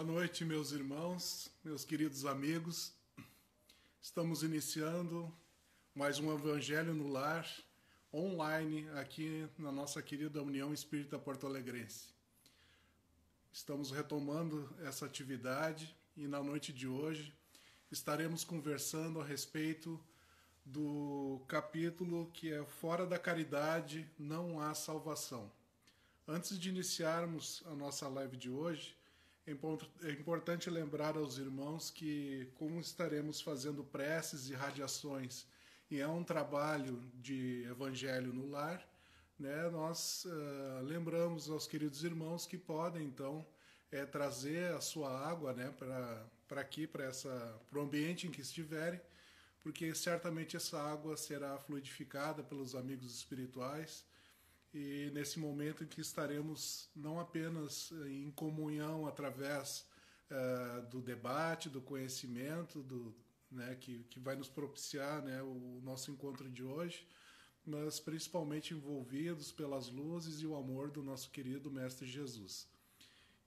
Boa noite, meus irmãos, meus queridos amigos. Estamos iniciando mais um Evangelho no Lar, online, aqui na nossa querida União Espírita Porto Alegrense. Estamos retomando essa atividade e na noite de hoje estaremos conversando a respeito do capítulo que é Fora da Caridade não há salvação. Antes de iniciarmos a nossa live de hoje, é importante lembrar aos irmãos que, como estaremos fazendo preces e radiações e é um trabalho de evangelho no lar, né, nós lembramos aos queridos irmãos que podem, então, trazer a sua água, né, para aqui, para o ambiente em que estiverem, porque certamente essa água será fluidificada pelos amigos espirituais. E nesse momento em que estaremos não apenas em comunhão através do debate, do conhecimento, né, que vai nos propiciar, né, o nosso encontro de hoje, mas principalmente envolvidos pelas luzes e o amor do nosso querido Mestre Jesus.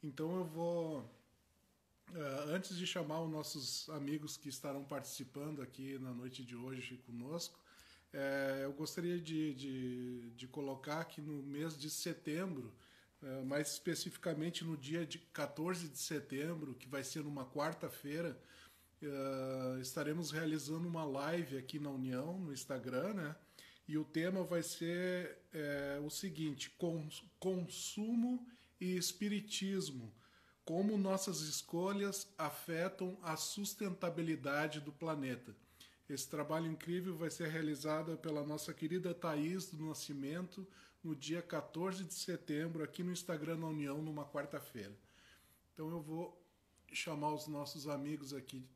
Então eu vou, antes de chamar os nossos amigos que estarão participando aqui na noite de hoje conosco, eu gostaria de colocar que no mês de setembro, mais especificamente no dia de 14 de setembro, que vai ser numa quarta-feira, estaremos realizando uma live aqui na União, no Instagram, né? E o tema vai ser o seguinte: consumo e espiritismo, como nossas escolhas afetam a sustentabilidade do planeta. Esse trabalho incrível vai ser realizado pela nossa querida Thaís do Nascimento no dia 14 de setembro, aqui no Instagram da União, numa quarta-feira. Então eu vou chamar os nossos amigos aqui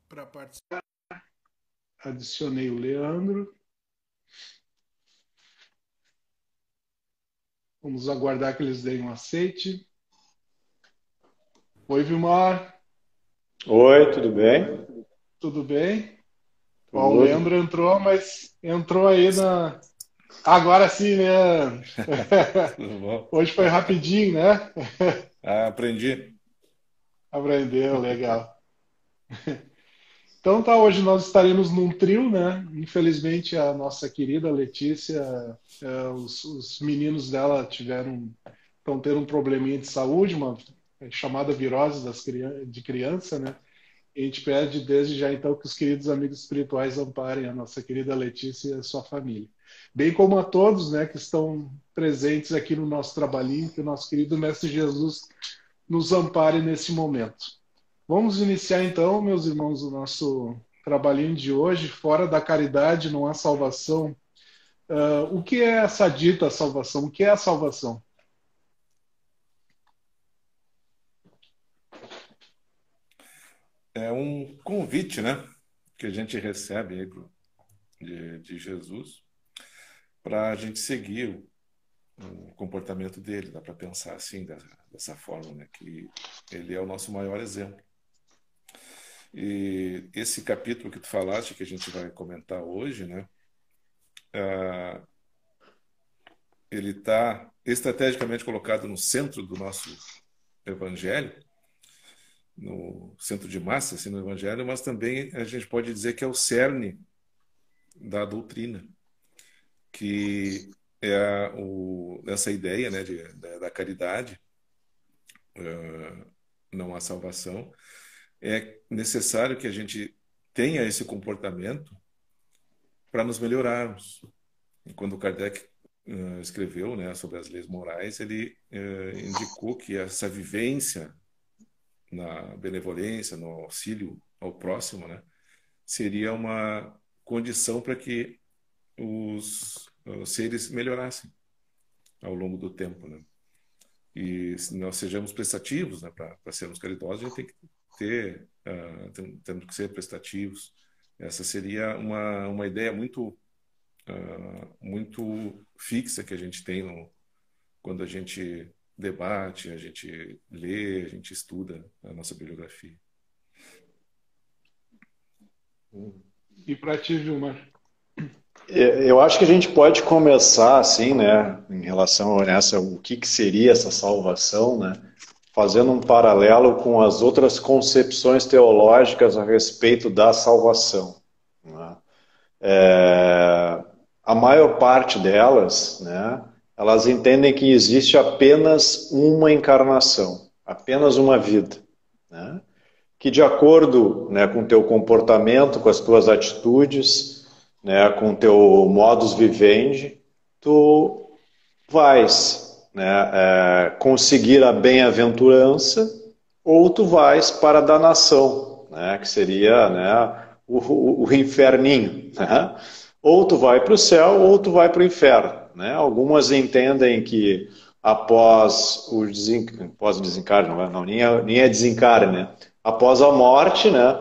para participar. Adicionei o Leandro. Vamos aguardar que eles deem um aceite. Oi, Vilmar. Oi, tudo bem? Tudo bem? Tudo. O Leandro entrou, mas entrou aí na... Agora sim, né? Tudo bom? Hoje foi rapidinho, né? Aprendi. Aprendeu, legal. Então tá, hoje nós estaremos num trio, né? Infelizmente a nossa querida Letícia, os meninos dela estão tendo um probleminha de saúde, uma chamada virose de criança, né? E a gente pede desde já, então, que os queridos amigos espirituais amparem a nossa querida Letícia e a sua família. Bem como a todos, né, que estão presentes aqui no nosso trabalhinho, que o nosso querido Mestre Jesus nos ampare nesse momento. Vamos iniciar, então, meus irmãos, o nosso trabalhinho de hoje. Fora da caridade não há salvação. O que é essa dita salvação? O que é a salvação? É um convite, né, que a gente recebe aí de Jesus para a gente seguir o comportamento dele. Dá para pensar assim, dessa forma, né, que ele é o nosso maior exemplo. E esse capítulo que tu falaste, que a gente vai comentar hoje, né, ele está estrategicamente colocado no centro do nosso evangelho, no centro de massa, assim, no evangelho, mas também a gente pode dizer que é o cerne da doutrina, que é essa ideia, né, da caridade, não há salvação. É necessário que a gente tenha esse comportamento para nos melhorarmos. E quando Kardec escreveu, né, sobre as leis morais, ele indicou que essa vivência na benevolência, no auxílio ao próximo, né, seria uma condição para que os seres melhorassem ao longo do tempo, né? E se nós sejamos prestativos, né, para sermos caridosos, a gente tem que temos que ser prestativos. Essa seria uma ideia muito fixa que a gente tem quando a gente debate, a gente lê, a gente estuda a nossa bibliografia. E para ti, Vilmar? Eu acho que a gente pode começar assim, né, em relação a o que seria essa salvação, né? fazendo um paralelo com as outras concepções teológicas a respeito da salvação, né? A maior parte delas, né, elas entendem que existe apenas uma encarnação, apenas uma vida, né? Que de acordo, né, com o teu comportamento, com as tuas atitudes, né, com o teu modus vivendi, tu vais, né, conseguir a bem-aventurança ou tu vais para a danação, né, que seria, né, o inferninho, né? Ou tu vai para o céu ou tu vai para o inferno, né? Algumas entendem que após o desencarne, nem é desencarne, né? Após a morte, né?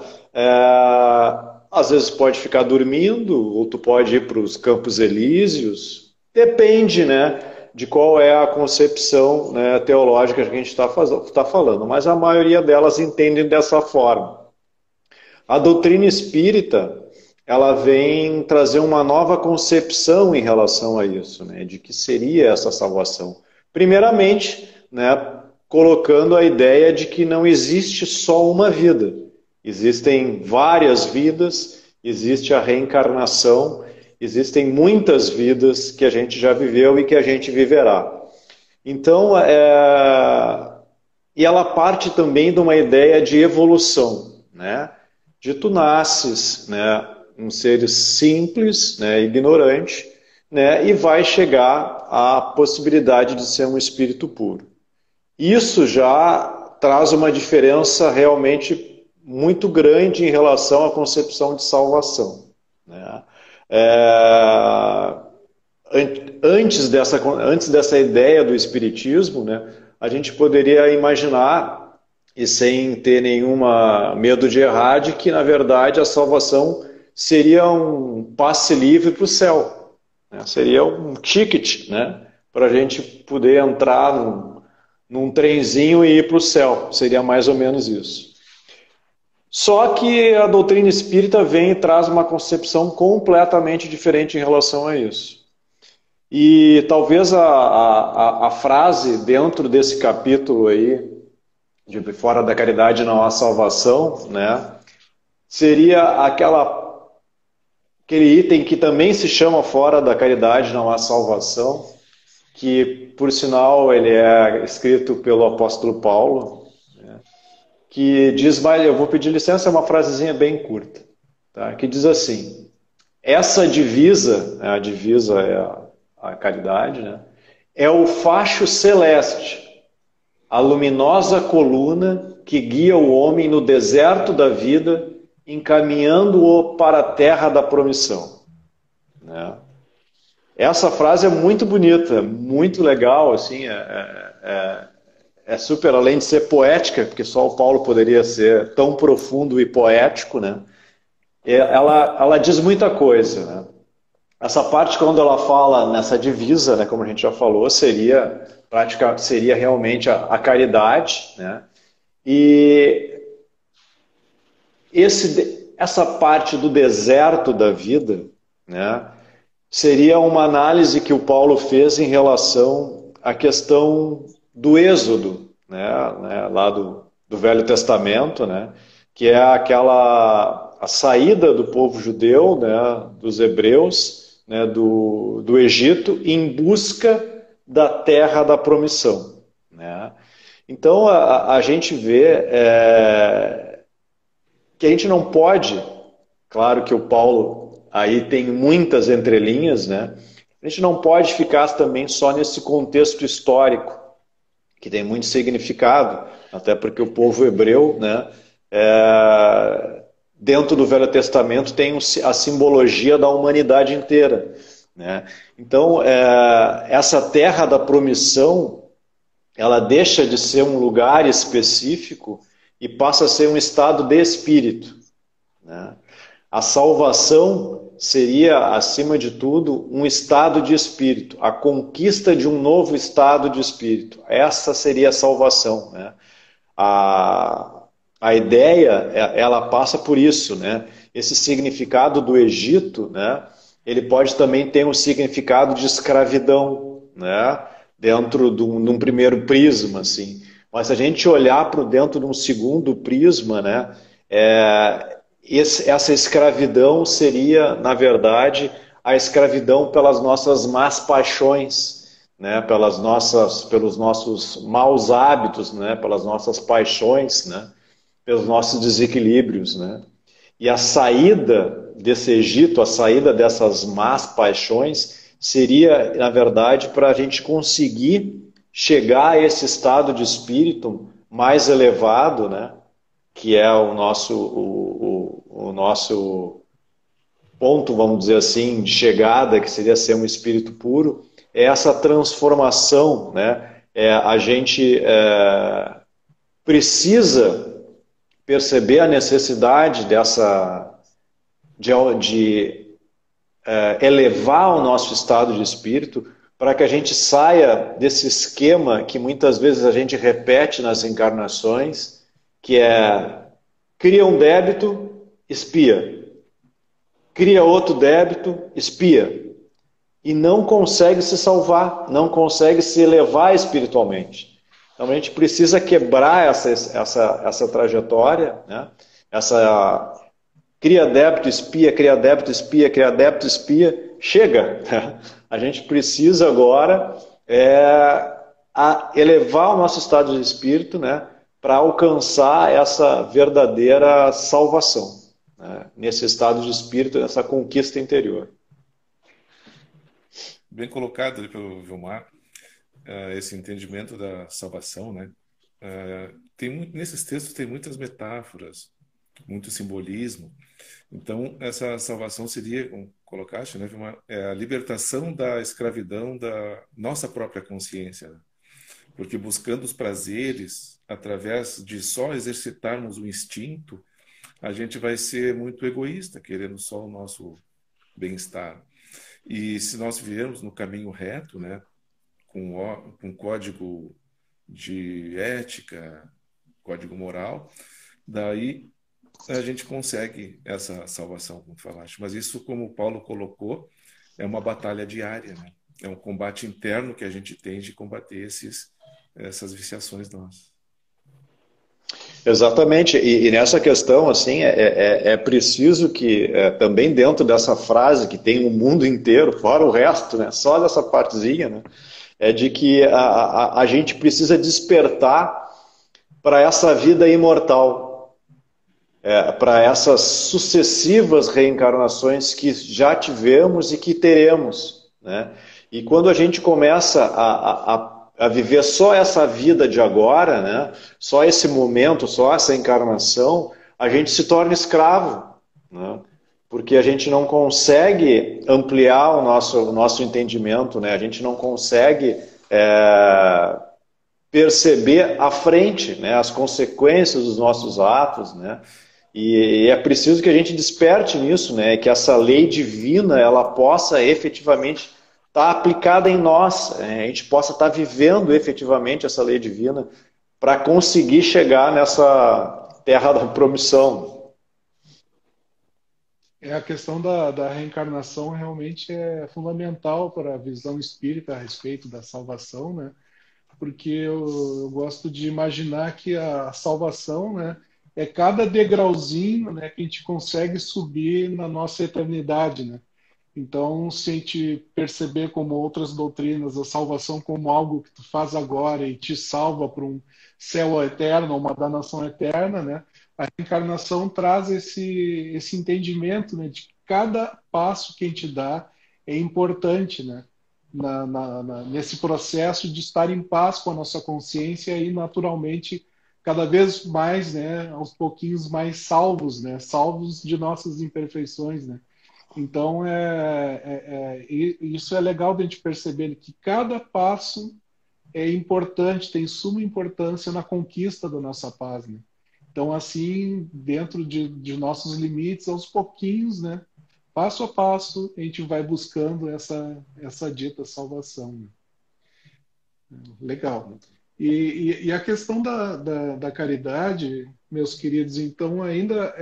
Às vezes pode ficar dormindo, ou tu pode ir para os campos elíseos, depende, né, de qual é a concepção, né, teológica que a gente está falando, mas a maioria delas entendem dessa forma. A doutrina espírita, ela vem trazer uma nova concepção em relação a isso, né, de que seria essa salvação. Primeiramente, né, colocando a ideia de que não existe só uma vida. Existem várias vidas, existe a reencarnação, existem muitas vidas que a gente já viveu e que a gente viverá. Então, e ela parte também de uma ideia de evolução, né? De tu nasces, né, um ser simples, né, ignorante, né, e vai chegar à possibilidade de ser um espírito puro. Isso já traz uma diferença realmente muito grande em relação à concepção de salvação, né? Antes dessa ideia do espiritismo, né, a gente poderia imaginar, e sem ter nenhuma medo de errar, de que na verdade a salvação seria um passe livre para o céu, né? Seria um ticket, né, para a gente poder entrar num trenzinho e ir para o céu. Seria mais ou menos isso. Só que a doutrina espírita vem e traz uma concepção completamente diferente em relação a isso. E talvez a frase dentro desse capítulo aí, de fora da caridade não há salvação, né, seria aquele item que também se chama fora da caridade não há salvação, que por sinal ele é escrito pelo apóstolo Paulo, né, que diz, eu vou pedir licença, é uma frasezinha bem curta, tá, que diz assim: essa divisa, a divisa é a caridade, né, é o facho celeste, a luminosa coluna que guia o homem no deserto da vida, encaminhando-o para a terra da promissão, né? Essa frase é muito bonita, muito legal, assim, super, além de ser poética, porque só o Paulo poderia ser tão profundo e poético, né? Ela diz muita coisa, né? Essa parte, quando ela fala nessa divisa, né, como a gente já falou, seria realmente a caridade, né? E essa parte do deserto da vida, né, seria uma análise que o Paulo fez em relação à questão do êxodo, né, lá do Velho Testamento, né, que é a saída do povo judeu, né, dos hebreus, né, do Egito, em busca da terra da promissão, né? Então a gente vê que a gente não pode, claro que o Paulo aí tem muitas entrelinhas, né? A gente não pode ficar também só nesse contexto histórico, que tem muito significado, até porque o povo hebreu, né, dentro do Velho Testamento tem a simbologia da humanidade inteira, né? Então, essa terra da promissão, ela deixa de ser um lugar específico e passa a ser um estado de espírito, né? A salvação seria, acima de tudo, um estado de espírito, a conquista de um novo estado de espírito. Essa seria a salvação, né? A ideia, ela passa por isso, né? Esse significado do Egito, né, ele pode também ter um significado de escravidão, né, dentro de um primeiro prisma, assim. Mas se a gente olhar para dentro de um segundo prisma, né, essa escravidão seria, na verdade, a escravidão pelas nossas más paixões, né, pelos nossos maus hábitos, né, pelas nossas paixões, né, pelos nossos desequilíbrios, né. E a saída desse Egito, a saída dessas más paixões, seria, na verdade, para a gente conseguir chegar a esse estado de espírito mais elevado, né? Que é o nosso ponto, vamos dizer assim, de chegada, que seria ser um espírito puro, é essa transformação, né? A gente precisa perceber a necessidade de elevar o nosso estado de espírito para que a gente saia desse esquema que muitas vezes a gente repete nas encarnações, que é cria um débito, expia. Cria outro débito, expia. E não consegue se salvar, não consegue se elevar espiritualmente. Então a gente precisa quebrar essa trajetória, né? Cria débito, expia, cria débito, expia, cria débito, expia. Chega! Né? A gente precisa agora elevar o nosso estado de espírito, né, para alcançar essa verdadeira salvação, né, nesse estado de espírito, nessa conquista interior. Bem colocado ali pelo Vilmar, esse entendimento da salvação, né? Nesses textos tem muitas metáforas, muito simbolismo. Então, essa salvação seria, como colocaste, né, Vilmar, a libertação da escravidão da nossa própria consciência. Né? Porque buscando os prazeres, através de só exercitarmos o instinto, a gente vai ser muito egoísta, querendo só o nosso bem-estar. E se nós viermos no caminho reto, né, com código de ética, código moral, daí a gente consegue essa salvação, como falaste. Mas isso, como o Paulo colocou, é uma batalha diária, né? É um combate interno que a gente tem de combater essas viciações nossas. Exatamente, e nessa questão, assim, é preciso que, também dentro dessa frase, que tem o mundo inteiro, fora o resto, né, só dessa partezinha, né, é de que a gente precisa despertar para essa vida imortal, para essas sucessivas reencarnações que já tivemos e que teremos, né, e quando a gente começa a viver só essa vida de agora, né? Só esse momento, só essa encarnação, a gente se torna escravo, né? Porque a gente não consegue ampliar o nosso entendimento, né? A gente não consegue perceber à frente, né? As consequências dos nossos atos, né? E é preciso que a gente desperte nisso, né? Que essa lei divina ela possa efetivamente está aplicada em nós, a gente possa estar vivendo efetivamente essa lei divina para conseguir chegar nessa terra da promissão. A questão da reencarnação realmente é fundamental para a visão espírita a respeito da salvação, né? Porque eu gosto de imaginar que a salvação, né, é cada degrauzinho, né, que a gente consegue subir na nossa eternidade, né? Então, se a gente perceber como outras doutrinas a salvação como algo que tu faz agora e te salva para um céu eterno, uma danação eterna, né? A reencarnação traz esse entendimento, né, de que cada passo que a gente dá é importante, né? Nesse processo de estar em paz com a nossa consciência e, naturalmente, cada vez mais, né, aos pouquinhos mais salvos, né? Salvos de nossas imperfeições, né? Então, isso é legal de a gente perceber que cada passo é importante, tem suma importância na conquista da nossa paz, né? Então, assim, dentro de nossos limites, aos pouquinhos, né? Passo a passo, a gente vai buscando essa dita salvação. Né? Legal. E a questão da caridade, meus queridos, então ainda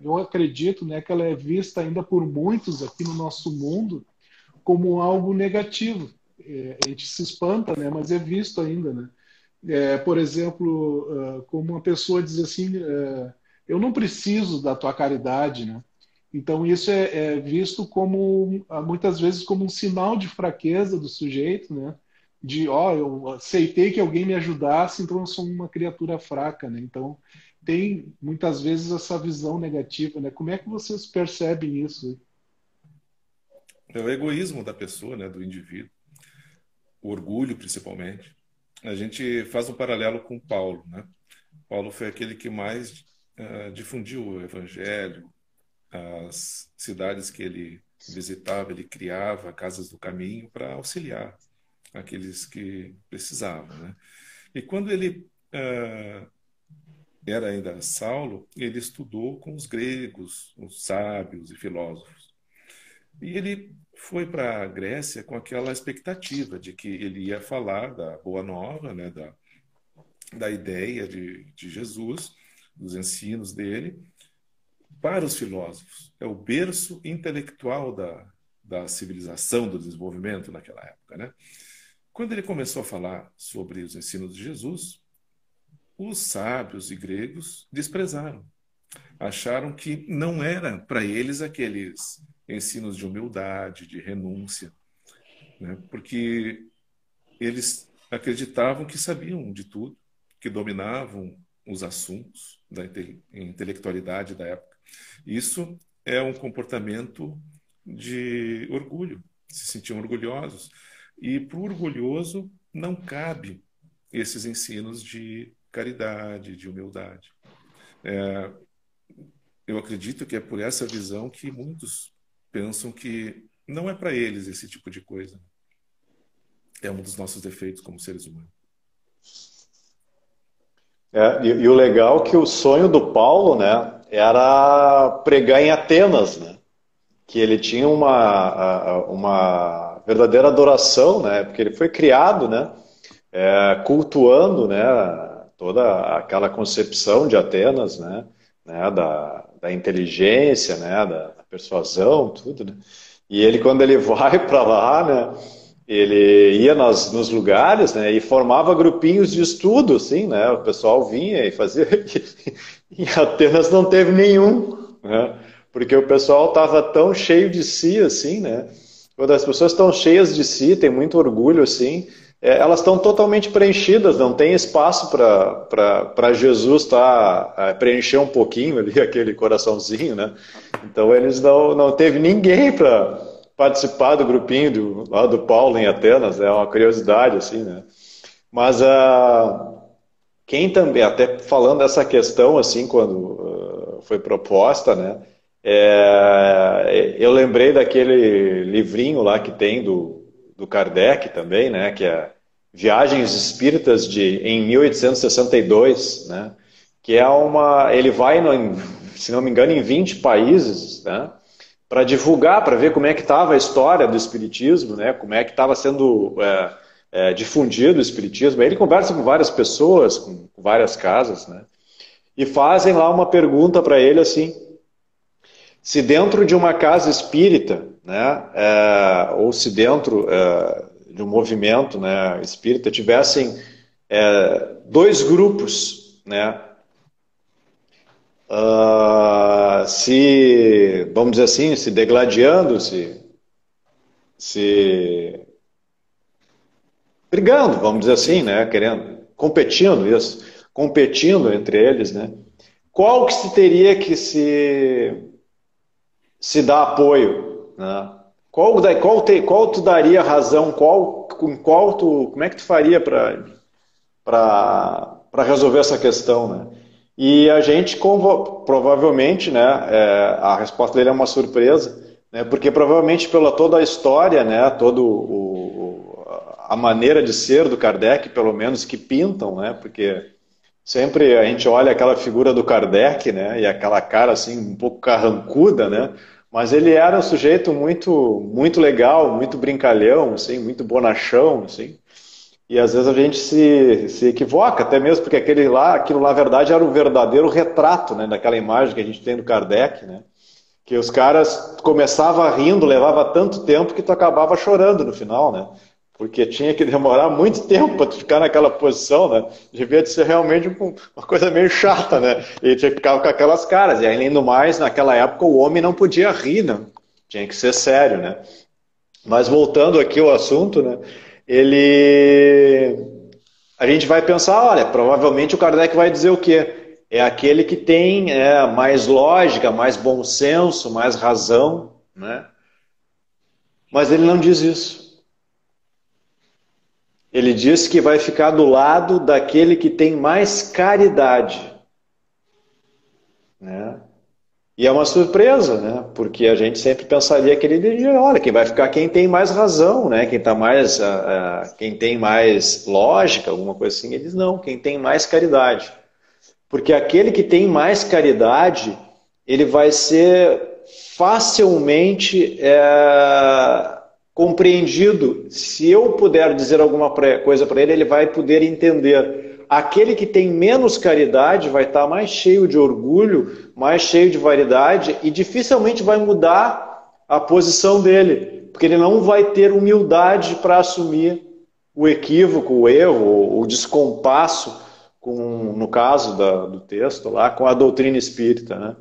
eu acredito, né, que ela é vista ainda por muitos aqui no nosso mundo como algo negativo. A gente se espanta, né, mas é visto ainda, né, por exemplo, como uma pessoa diz assim, eu não preciso da tua caridade, né? Então isso é visto como muitas vezes como um sinal de fraqueza do sujeito, né? De, ó, eu aceitei que alguém me ajudasse, então eu sou uma criatura fraca, né? Então tem muitas vezes essa visão negativa, né? Como é que vocês percebem isso? É o egoísmo da pessoa, né, do indivíduo, o orgulho principalmente. A gente faz um paralelo com Paulo, né? Paulo foi aquele que mais difundiu o evangelho, as cidades que ele visitava, ele criava casas do caminho para auxiliar aqueles que precisavam, né? E quando ele era ainda Saulo, ele estudou com os gregos, os sábios e filósofos. E ele foi para a Grécia com aquela expectativa de que ele ia falar da Boa Nova, né, da ideia de Jesus, dos ensinos dele, para os filósofos. É o berço intelectual da civilização, do desenvolvimento naquela época, né? Quando ele começou a falar sobre os ensinos de Jesus, os sábios e gregos desprezaram. Acharam que não era para eles aqueles ensinos de humildade, de renúncia, né? Porque eles acreditavam que sabiam de tudo, que dominavam os assuntos da intelectualidade da época. Isso é um comportamento de orgulho, se sentiam orgulhosos. E para o orgulhoso não cabe esses ensinos de caridade, de humildade. Eu acredito que é por essa visão que muitos pensam que não é para eles esse tipo de coisa. É um dos nossos defeitos como seres humanos. E o legal é que o sonho do Paulo, né, era pregar em Atenas, né? Que ele tinha uma verdadeira adoração, né? Porque ele foi criado, né, cultuando, né, toda aquela concepção de Atenas, né, da inteligência, né, da persuasão, tudo, né? E ele, quando ele vai para lá, né, ele ia nos lugares, né, e formava grupinhos de estudo, assim, né? O pessoal vinha e fazia. Em Atenas não teve nenhum, né? Porque o pessoal estava tão cheio de si, assim, né? Quando as pessoas estão cheias de si, têm muito orgulho, assim, elas estão totalmente preenchidas, não tem espaço para Jesus preencher um pouquinho ali aquele coraçãozinho, né? Então eles não teve ninguém para participar do grupinho lá do Paulo em Atenas, é uma curiosidade, assim, né? Mas quem também, até falando dessa questão, assim, quando foi proposta, né? Eu lembrei daquele livrinho lá que tem do Kardec também, né? Que é Viagens Espíritas em 1862, né? Que é ele vai, se não me engano, em 20 países, né? Para divulgar, para ver como é que estava a história do Espiritismo, né? Como é que estava sendo difundido o Espiritismo. Aí ele conversa com várias pessoas, com várias casas, né? E fazem lá uma pergunta para ele assim: se dentro de uma casa espírita, né, ou se dentro de um movimento, né, espírita, tivessem dois grupos, né, vamos dizer assim, se degladiando, se brigando, vamos dizer assim, né, competindo entre eles, né, qual que se teria que se dar apoio, né? Qual tu daria razão, como é que tu faria para resolver essa questão, né? E a gente, provavelmente, né, a resposta dele é uma surpresa, né, porque provavelmente pela toda a história, né, a maneira de ser do Kardec, pelo menos, que pintam, né, porque sempre a gente olha aquela figura do Kardec, né, e aquela cara assim um pouco carrancuda, né, mas ele era um sujeito muito, muito legal, muito brincalhão, assim, muito bonachão, assim. E às vezes a gente se equivoca, até mesmo porque aquilo lá, na verdade, era o verdadeiro retrato, né, daquela imagem que a gente tem do Kardec, né? Que os caras começavam rindo, levava tanto tempo que tu acabava chorando no final, né? porque tinha que demorar muito tempo para tu ficar naquela posição, né? Devia de ser realmente uma coisa meio chata, né? E tinha que ficar com aquelas caras. E além do mais, naquela época o homem não podia rir, né? Tinha que ser sério, né? Mas voltando aqui ao assunto, né? Ele... A gente vai pensar, olha, provavelmente o Kardec vai dizer o quê? É aquele que tem mais lógica, mais bom senso, mais razão, né? Mas ele não diz isso. Ele diz que vai ficar do lado daquele que tem mais caridade, né? E é uma surpresa, né? Porque a gente sempre pensaria que ele diria, olha, quem vai ficar quem tem mais razão, né? Quem tá mais, quem tem mais lógica, alguma coisa assim. Ele diz não, quem tem mais caridade. Porque aquele que tem mais caridade, ele vai ser facilmente compreendido. Se eu puder dizer alguma coisa para ele, ele vai poder entender. Aquele que tem menos caridade vai estar mais cheio de orgulho, mais cheio de vaidade e dificilmente vai mudar a posição dele, porque ele não vai ter humildade para assumir o equívoco, o erro, o descompasso, no caso do texto lá, com a doutrina espírita, né?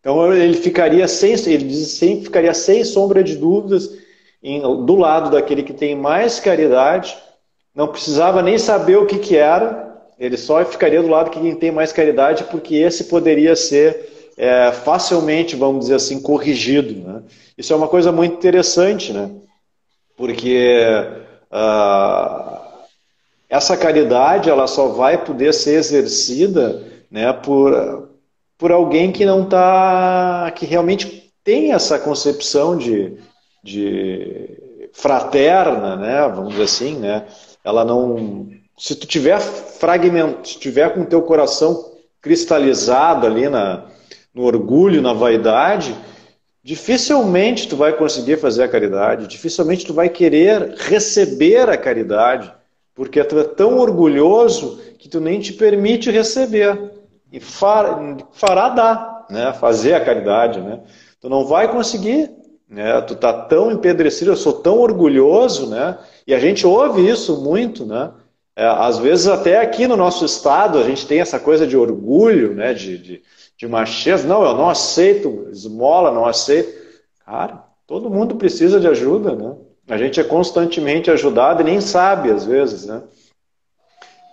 Então ele ficaria ele diz sempre ficaria sem sombra de dúvidas do lado daquele que tem mais caridade, não precisava nem saber o que era, ele só ficaria do lado de quem tem mais caridade, porque esse poderia ser facilmente, vamos dizer assim, corrigido, né? Isso é uma coisa muito interessante, né? Porque essa caridade ela só vai poder ser exercida, né, por alguém que não tá, que realmente tem essa concepção de fraterna, né, vamos dizer assim, né? Ela não, se tu tiver se tiver com o teu coração cristalizado ali no orgulho, na vaidade, dificilmente tu vai conseguir fazer a caridade, dificilmente tu vai querer receber a caridade, porque tu é tão orgulhoso que tu nem te permite receber. E fará dar, né? Fazer a caridade, né? Tu não vai conseguir, né? Tu tá tão empedrecido, eu sou tão orgulhoso, né? E a gente ouve isso muito, né? Às vezes até aqui no nosso estado a gente tem essa coisa de orgulho, né? De machismo. Não, eu não aceito esmola, não aceito. Cara, todo mundo precisa de ajuda, né? A gente é constantemente ajudado e nem sabe às vezes, né?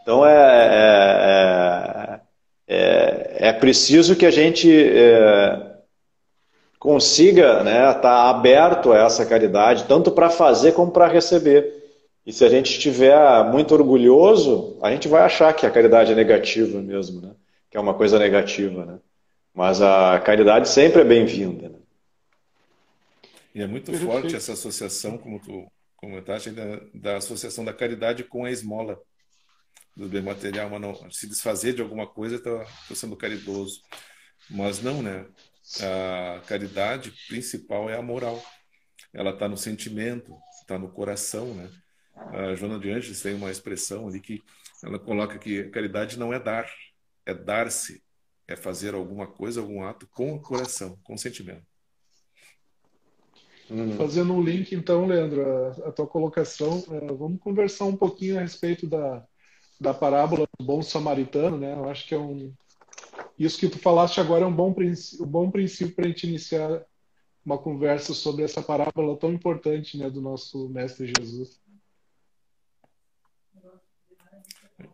Então é preciso que a gente consiga, né, estar aberto a essa caridade, tanto para fazer como para receber. E se a gente estiver muito orgulhoso, a gente vai achar que a caridade é negativa mesmo, né? Que é uma coisa negativa, né? Mas a caridade sempre é bem-vinda, né? E é muito forte essa associação, como tu comentaste, da associação da caridade com a esmola, do bem material, mas não, se desfazer de alguma coisa está sendo caridoso. Mas não, né? A caridade principal é a moral. Ela está no sentimento, está no coração, né? A Joana de Ângeles tem uma expressão ali que ela coloca que a caridade não é dar, é dar-se, é fazer alguma coisa, algum ato com o coração, com o sentimento. Fazendo um link, então, Leandro, a tua colocação, vamos conversar um pouquinho a respeito da parábola do bom samaritano, né? Eu acho que isso que tu falaste agora é um bom princípio para a gente iniciar uma conversa sobre essa parábola tão importante, né, do nosso Mestre Jesus.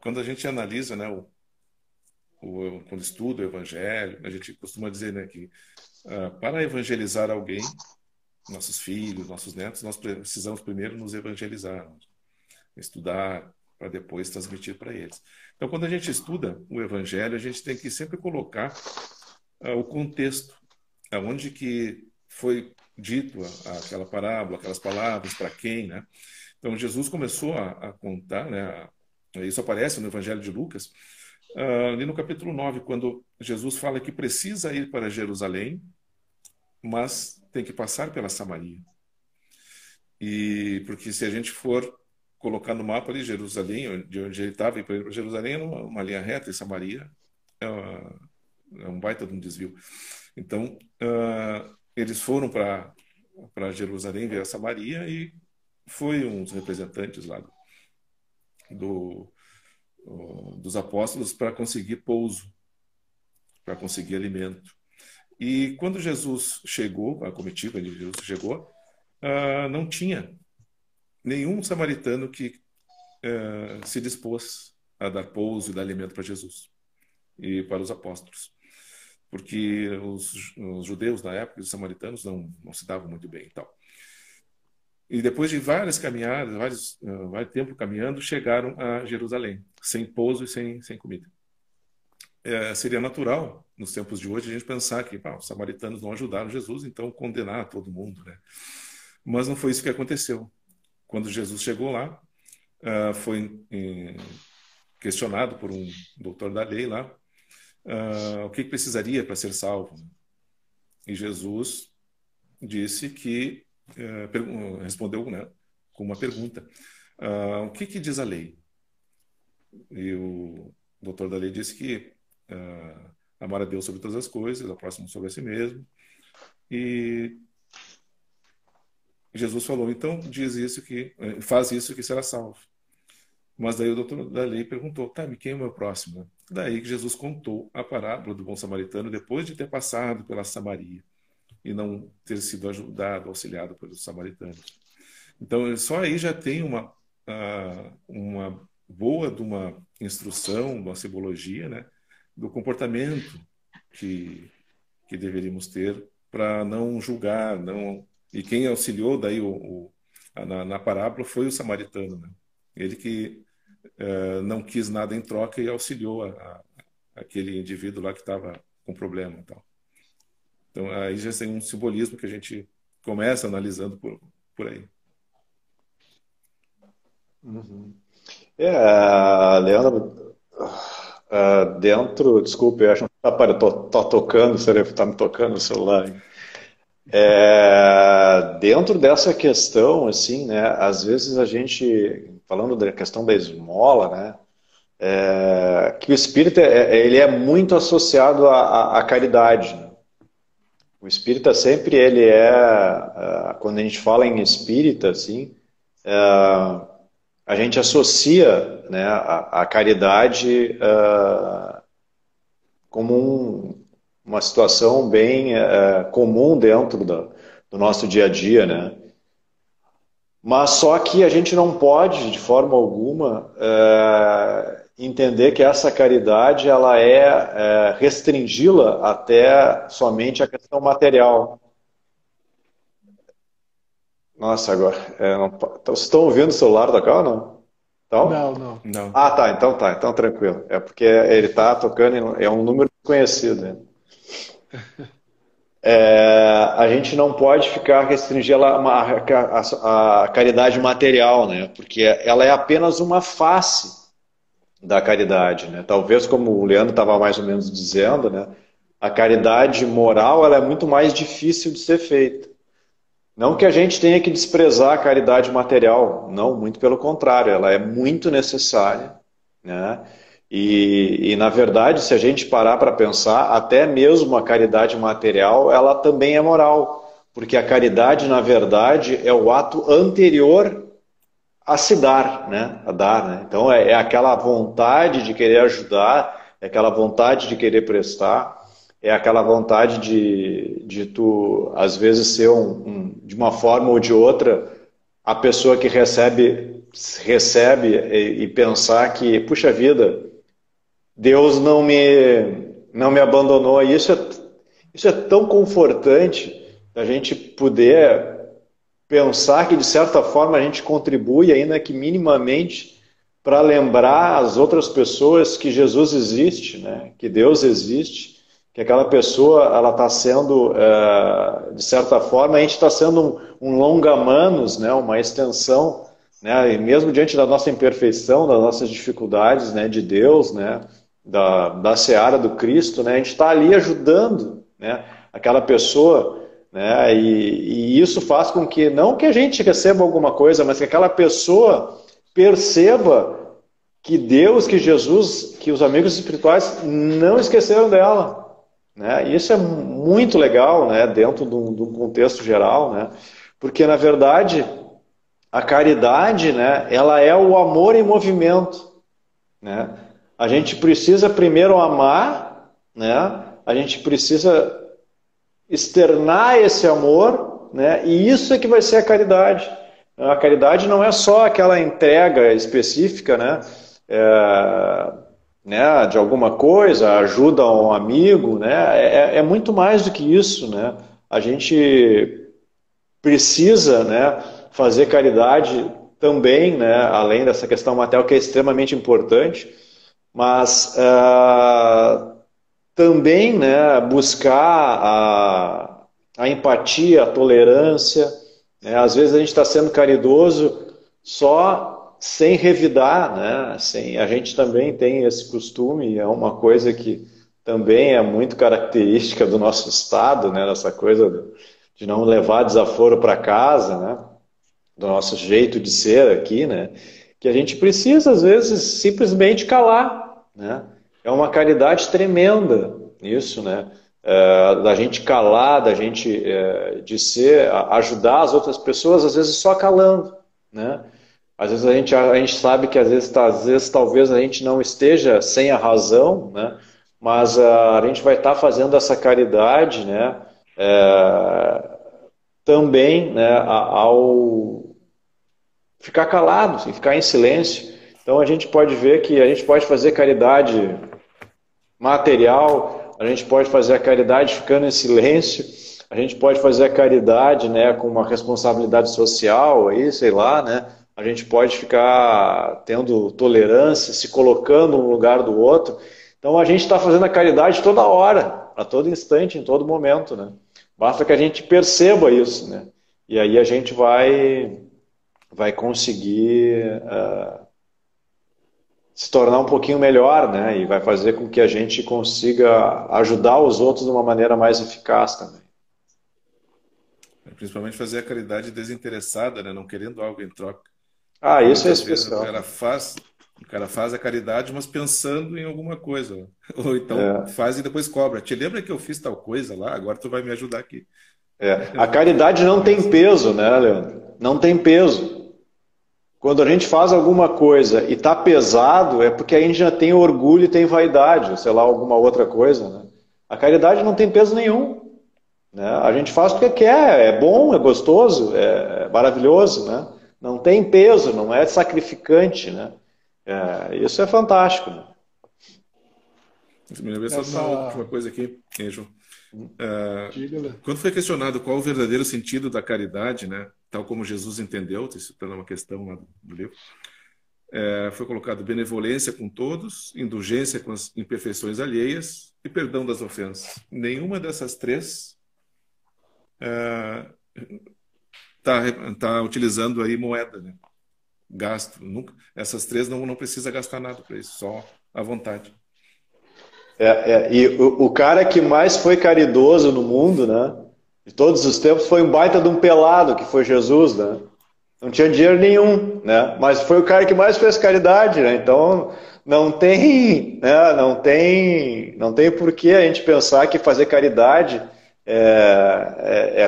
Quando a gente analisa, né, quando estuda o Evangelho, a gente costuma dizer, né, que para evangelizar alguém, nossos filhos, nossos netos, nós precisamos primeiro nos evangelizar, estudar, para depois transmitir para eles. Então, quando a gente estuda o Evangelho, a gente tem que sempre colocar o contexto, aonde que foi dito aquela parábola, aquelas palavras, para quem, né? Então, Jesus começou a contar, né? Isso aparece no Evangelho de Lucas, ali no capítulo 9, quando Jesus fala que precisa ir para Jerusalém, mas tem que passar pela Samaria. E porque se a gente for colocar no mapa ali Jerusalém, de onde ele estava, e para Jerusalém é uma linha reta, e Samaria é um baita de um desvio. Então, eles foram para Jerusalém ver a Samaria e foi um dos representantes lá dos apóstolos para conseguir pouso, para conseguir alimento. E quando Jesus chegou, a comitiva de Jesus chegou, não tinha nenhum samaritano que se dispôs a dar pouso e dar alimento para Jesus e para os apóstolos. Porque os judeus na época, os samaritanos, não se davam muito bem e tal. E depois de várias caminhadas, vários tempo caminhando, chegaram a Jerusalém, sem pouso e sem comida. Seria natural, nos tempos de hoje, a gente pensar que os samaritanos não ajudaram Jesus, então condenar todo mundo, né? Mas não foi isso que aconteceu. Quando Jesus chegou lá, foi questionado por um doutor da lei lá, o que precisaria para ser salvo. E Jesus disse que, respondeu, né, com uma pergunta, o que diz a lei? E o doutor da lei disse que amar a Deus sobre todas as coisas, ao próximo sobre a si mesmo. E Jesus falou, então faz isso que será salvo. Mas daí o doutor da lei perguntou, mas quem é o meu próximo? Daí que Jesus contou a parábola do bom samaritano depois de ter passado pela Samaria e não ter sido ajudado, auxiliado pelos samaritanos. Então, só aí já tem uma boa de uma instrução, uma simbologia, né, do comportamento que deveríamos ter para não julgar, não. E quem auxiliou daí na parábola foi o samaritano, né? Ele que não quis nada em troca e auxiliou aquele indivíduo lá que estava com problema e tal. Então aí já tem um simbolismo que a gente começa analisando por aí. Uhum. Leandro, desculpe, eu acho que tá tocando, está me tocando o celular. Dentro dessa questão, assim, né, às vezes a gente, falando da questão da esmola, né, que o espírita ele é muito associado à caridade, né? O espírita sempre ele quando a gente fala em espírita, assim, a gente associa, né, a caridade como uma situação bem comum dentro do nosso dia a dia, né? Mas só que a gente não pode, de forma alguma, entender que essa caridade ela restringi-la até somente a questão material. Nossa, agora. Vocês estão ouvindo o celular da cá ou não? Não. Ah, tá. Então tranquilo. É porque ele está tocando, é um número desconhecido, né? A gente não pode ficar restringir a caridade material, né? Porque ela é apenas uma face da caridade, né? Talvez, como o Leandro estava mais ou menos dizendo, né? A caridade moral ela é muito mais difícil de ser feita. Não que a gente tenha que desprezar a caridade material, não, muito pelo contrário, ela é muito necessária, né? E na verdade, se a gente parar para pensar, até mesmo a caridade material, ela também é moral, porque a caridade, na verdade, é o ato anterior a se dar, né? A dar, né? Então é aquela vontade de querer ajudar, é aquela vontade de querer prestar, é aquela vontade de tu, às vezes, ser de uma forma ou de outra, a pessoa que recebe e pensar que, puxa vida, Deus não me abandonou. E isso é tão confortante a gente poder pensar que, de certa forma, a gente contribui, ainda que minimamente, para lembrar as outras pessoas que Jesus existe, né? Que Deus existe, que aquela pessoa ela está sendo, de certa forma, a gente está sendo um longa-manos, né? Uma extensão, né? E mesmo diante da nossa imperfeição, das nossas dificuldades, né? De Deus, né? Da seara do Cristo, né? A gente está ali ajudando, né? Aquela pessoa, né? E isso faz com que, não que a gente receba alguma coisa, mas que aquela pessoa perceba que Deus, que Jesus, que os amigos espirituais não esqueceram dela, né? E isso é muito legal, né? Dentro de um contexto geral, né? Porque, na verdade, a caridade, né, ela é o amor em movimento, né? A gente precisa primeiro amar, né? A gente precisa externar esse amor, né? E isso é que vai ser a caridade. A caridade não é só aquela entrega específica, né? Né, de alguma coisa, ajuda a um amigo, né? É muito mais do que isso, né? A gente precisa, né, fazer caridade também, né? Além dessa questão material que é extremamente importante, mas também, né, buscar a empatia, a tolerância, né? Às vezes a gente está sendo caridoso só sem revidar, né? A gente também tem esse costume, é uma coisa que também é muito característica do nosso estado, né? Essa coisa de não levar desaforo para casa, né? Do nosso jeito de ser aqui, né? Que a gente precisa, às vezes, simplesmente calar, né? É uma caridade tremenda isso, né? Da gente calar, da gente de ser, ajudar as outras pessoas, às vezes só calando, né? Às vezes a gente sabe que às vezes talvez a gente não esteja sem a razão, né? Mas a gente vai estar fazendo essa caridade, né? Também, né? Ao ficar calado, assim, ficar em silêncio. Então a gente pode ver que a gente pode fazer caridade material, a gente pode fazer a caridade ficando em silêncio, a gente pode fazer a caridade, né, com uma responsabilidade social, aí, sei lá, né? A gente pode ficar tendo tolerância, se colocando no lugar do outro. Então a gente está fazendo a caridade toda hora, a todo instante, em todo momento, né? Basta que a gente perceba isso, né? E aí a gente vai conseguir se tornar um pouquinho melhor, né? E vai fazer com que a gente consiga ajudar os outros de uma maneira mais eficaz também. Principalmente fazer a caridade desinteressada, né? Não querendo algo em troca. Ah, Porque isso é muitas vezes especial. o cara faz a caridade, mas pensando em alguma coisa. Ou então faz e depois cobra. Te lembra que eu fiz tal coisa lá? Agora tu vai me ajudar aqui. A caridade não tem peso, né, Leandro? Não tem peso. Quando a gente faz alguma coisa e tá pesado, é porque a gente já tem orgulho e tem vaidade, ou sei lá, alguma outra coisa, né? A caridade não tem peso nenhum, né? A gente faz porque quer, é bom, é gostoso, é maravilhoso, né? Não tem peso, não é sacrificante, né? Isso é fantástico, né? Me lembra só de uma última coisa aqui, João. Diga-lhe. Quando foi questionado qual o verdadeiro sentido da caridade, né, tal como Jesus entendeu, isso está uma questão lá do livro, foi colocado benevolência com todos, indulgência com as imperfeições alheias e perdão das ofensas. Nenhuma dessas três tá utilizando aí moeda, né? Gasto. Nunca, essas três não precisa gastar nada para isso, só à vontade. E o cara que mais foi caridoso no mundo, né? De todos os tempos, foi um baita de um pelado, que foi Jesus, né? Não tinha dinheiro nenhum, né? Mas foi o cara que mais fez caridade, né? Então não tem, né? Não tem por que a gente pensar que fazer caridade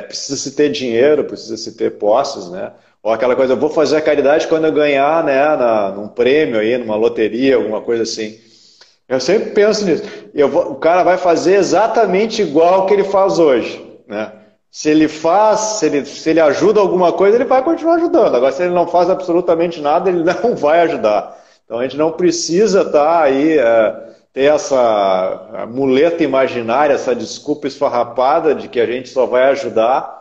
precisa se ter dinheiro, precisa se ter posses, né? Ou aquela coisa, eu vou fazer a caridade quando eu ganhar, né? Num prêmio aí, numa loteria, alguma coisa assim. Eu sempre penso nisso. O cara vai fazer exatamente igual o que ele faz hoje, né? Se ele ajuda alguma coisa, ele vai continuar ajudando. Agora, se ele não faz absolutamente nada, ele não vai ajudar. Então, a gente não precisa estar aí, ter essa muleta imaginária, essa desculpa esfarrapada de que a gente só vai ajudar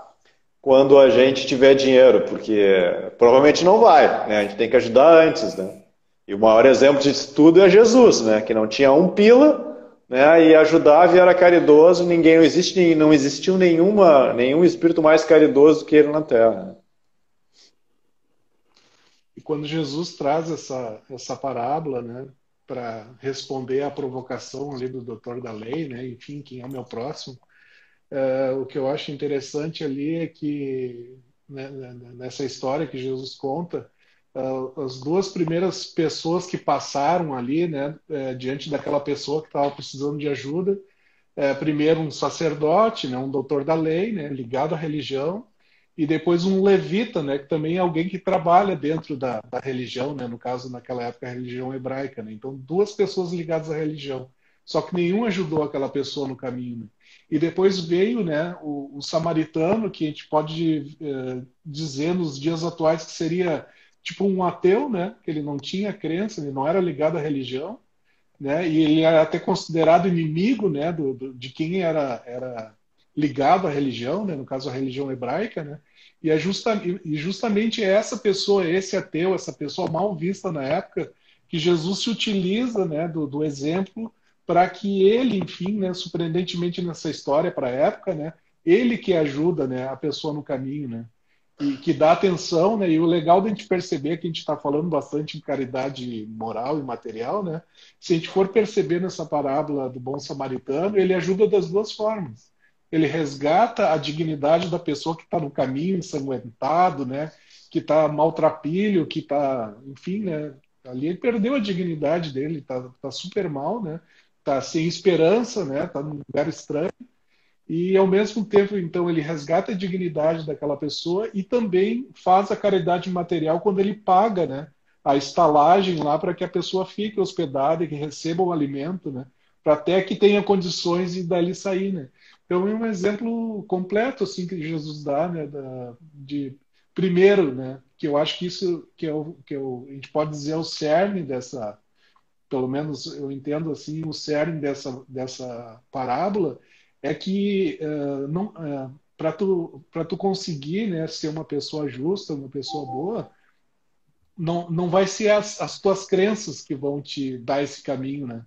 quando a gente tiver dinheiro, porque provavelmente não vai, né? A gente tem que ajudar antes, né? E o maior exemplo disso tudo é Jesus, né? Que não tinha um pila, né? E ajudava e era caridoso. Não existiu nenhum espírito mais caridoso do que ele na Terra. E quando Jesus traz essa parábola, né, para responder à provocação ali do doutor da lei, né? Enfim, quem é o meu próximo? O que eu acho interessante ali é que né, nessa história que Jesus conta, as duas primeiras pessoas que passaram ali, né, diante daquela pessoa que estava precisando de ajuda, primeiro um sacerdote, né, um doutor da lei, né, ligado à religião, e depois um levita, né, que também é alguém que trabalha dentro da religião, né, no caso, naquela época, a religião hebraica. Né? Então, duas pessoas ligadas à religião. Só que nenhum ajudou aquela pessoa no caminho. Né? E depois veio, né, o samaritano, que a gente pode dizer nos dias atuais que seria tipo um ateu, né, que ele não tinha crença, ele não era ligado à religião, né, e ele era até considerado inimigo, né, de quem era ligado à religião, né, no caso a religião hebraica, né, e justamente essa pessoa, esse ateu, essa pessoa mal vista na época, que Jesus se utiliza, né, do exemplo para que ele, enfim, né, surpreendentemente nessa história para a época, né, ele que ajuda, né, a pessoa no caminho, né, e que dá atenção, né, e o legal da gente perceber que a gente está falando bastante em caridade moral e material, né, se a gente for perceber nessa parábola do bom samaritano, ele ajuda das duas formas. Ele resgata a dignidade da pessoa que está no caminho, ensanguentado, né? Que está maltrapilho, que está, enfim, né? Ali ele perdeu a dignidade dele, tá super mal, né? Tá sem esperança, né? Tá num lugar estranho. E ao mesmo tempo, então, ele resgata a dignidade daquela pessoa e também faz a caridade material quando ele paga, né? A estalagem lá para que a pessoa fique hospedada e que receba o alimento, né? Para até que tenha condições de dali sair, né? Então é um exemplo completo assim que Jesus dá, né? De primeiro, né? Que eu acho que isso a gente pode dizer é o cerne dessa, pelo menos eu entendo assim, o cerne dessa parábola é que não para tu conseguir, né, ser uma pessoa justa, uma pessoa boa, não vai ser as tuas crenças que vão te dar esse caminho, né?